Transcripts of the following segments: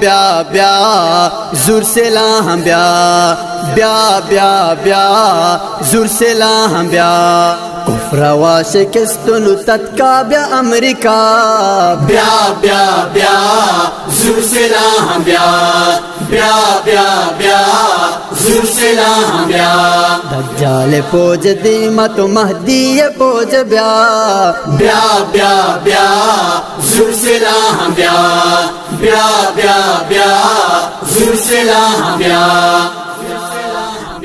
بیا بیا زور سے لاہم بیا بیا بیا بیا زور سے لاہم بیا کفر و شکستن تتکا بیا امریکہ بیا بیا بیا زور سے لاہم بیا بیا بیا بیا زور سے لاہم بیا دجال پوج دیمت مہدی پوج بیا بیا بیا بیا زور سے لاہم بیا بیا بیا بیا زور سے لاہم بیا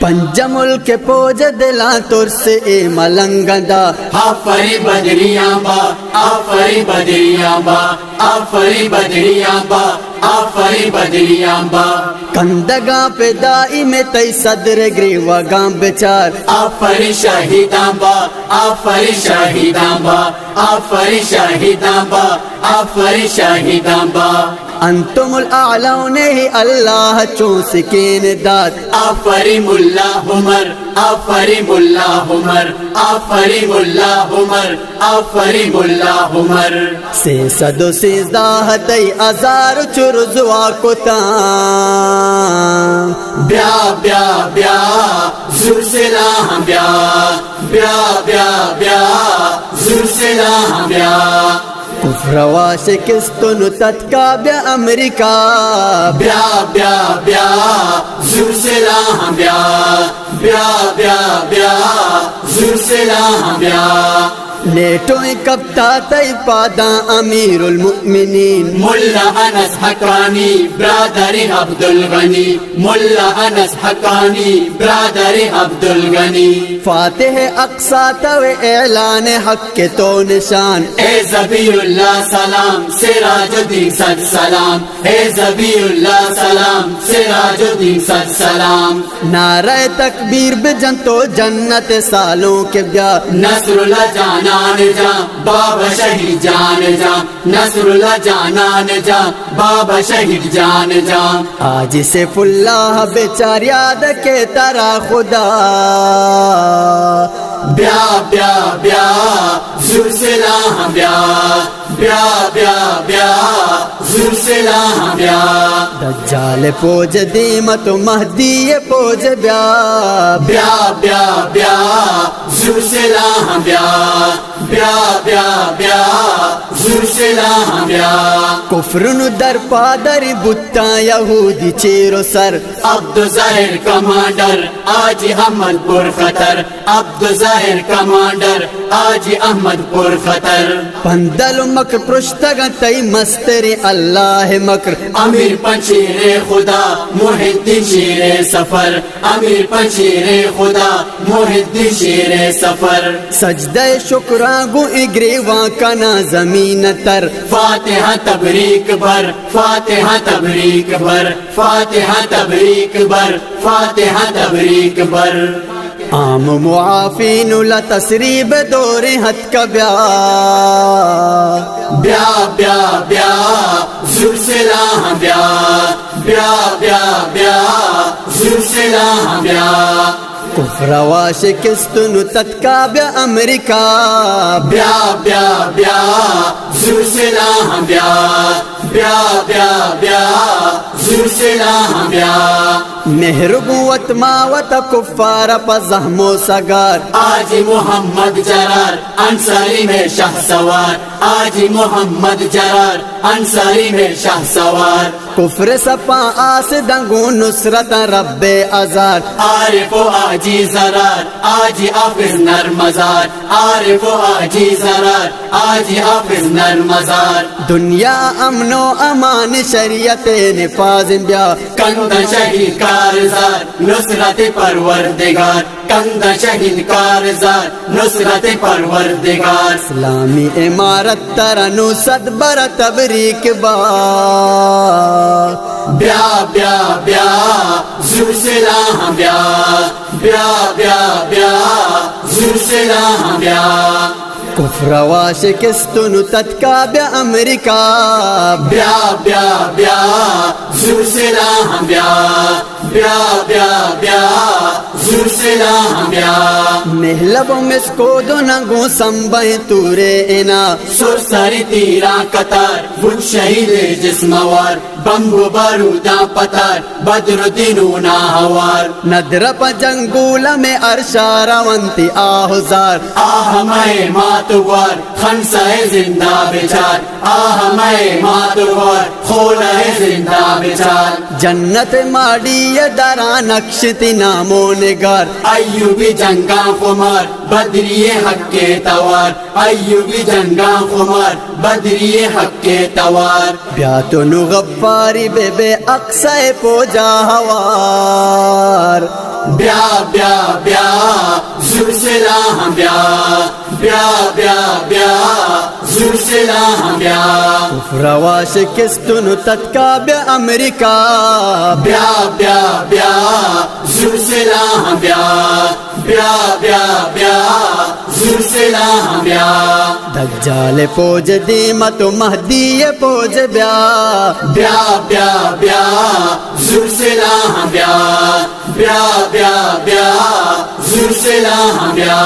پنج ملک پوج دلا تر سے اے ملنگدا آفری بدریاں با آفری بدریاں با آفری بدریاں با آفری بدریاں با کندگاں پہ دائی میں تی صدر گریوگاں بچار آفری شہیداں با آفری شہیداں با آفری شہیداں با آفری شہیداں با انتم الاعلون ہی اللہ چون سکین داد آفری ملا عمر آفری ملا عمر آفری ملا عمر آفری ملا عمر سے صد و سیزدہ تی ازار چرزوا کتاں بیا بیا بیا زور سے لاہم بیا بیا بیا بیا زور سے لاہم بیا کفر و شکستن تتکا بیا امریکہ بیا بیا بیا زور سے لاہم بیا بیا بیا بیا زور سے لاہم بیا لیٹویں کب تاتی پاداں امیر المؤمنین ملا انس حقانی برادری عبد الغنی ملا انس حقانی برادری عبد الغنی فاتح اقصی تو اعلان حق کے تو نشان اے زبی اللہ سلام سراج الدین صد سلام اے زبی اللہ سلام سراج الدین صد سلام نعرہ تکبیر بجن تو جنت سالوں کے بیا نصر اللہ جانان جان بابا شہید جان جان نصر اللہ جانان جان بابا شہید جان جان آج سے فلاح بیچار یاد کے ترا خدا بیا بیا بیا زور سے لاہم بیا بیا بیا بیا زور سے لاہم بیا دجال پوج دیمت مہدی پوج بیا بیا بیا بیا زور سے لاہم بیا بیا بیا بیا زور سے لاہم بیا کفرن در پادر بتا یہودی چیرو سر عبد ظاہر کمانڈر آج احمد پر خطر عبد ظاہر کمانڈر آج احمد پر خطر پندل مکر پرشتگ تی مستر اللہ مکر امیر پنچیر خدا محی الدین شیر سفر امیر پنچیر خدا محی الدین شیر سفر سجدہ شکراں گو اگریواں کنا زمین تر فاتحہ تبریک بر فاتحہ تبریک بر فاتحہ تبریک بر فاتحہ تبریک بر عام معافین لتسریب دور حد کا بیا بیا بیا بیا زور سے لاہم بیا بیا بیا بیا زور سے لاہم بیا کفر و شکستن تتکا بیا امریکہ بیا بیا بیا زور سے لاہم بیا بیا بیا بیا زور سے لاہم بیا محربوت ماوت کفار پا زہم و سگار آج محمد جرار انصاری میں شاہ سوار آج محمد جرار انصاری میں شاہ سوار کفر سپا آس دنگو نصرت رب ازار عارف و آجی زرار آج حافظ نرمزار عارف و آجی زرار آج حافظ نرمزار دنیا امن و امان شریعت نفاذ بیا کند شہید کارزار نصرت پروردگار کند شہید کارزار نصرت پروردگار اسلامی امارت ترنو صد بر تبریک با بیا بیا بیا زور سے لاہم بیا بیا بیا بیا زور سے لاہم بیا کفر و شکستن تتکا بیا امریکہ بیا بیا بیا زور سے لاہم بیا بیا بیا بیا زور سے لا ہم بیا محلبوں میں سکودو نگو سمبئی تورے انا سر ساری تیرا قطار وہ شہید جسموار بمب بارودہ پتار بدر دینونا ہوار ندر پا جنگولا میں ارشارا ونتی آہزار آہ میں ماتوار خنسہ زندہ بچار آہ میں ماتوار کھولا زندہ بچار جنت ماڑی درا نقشتی نامو نگار ایوبی جنگا خمار بدری حق کے توار ایوبی جنگا خمار بدری حق کے توار بیاتو نو غفاری بے بے اقصائے پوجا ہوار بیا بیا بیا زور سے لا ہم بیا بیا بیا بیا زور سے لا ہم بیا کفروا شکستن تتکا بے امریکہ بیا بیا بیا زور سے لا ہم بیا بیا بیا بیا زور سے لا ہم بیا دجال پوج دیمت مہدی پوج بیا بیا بیا بیا زور سے لا ہم بیا بیا بیا بیا زور سے لا ہم بیا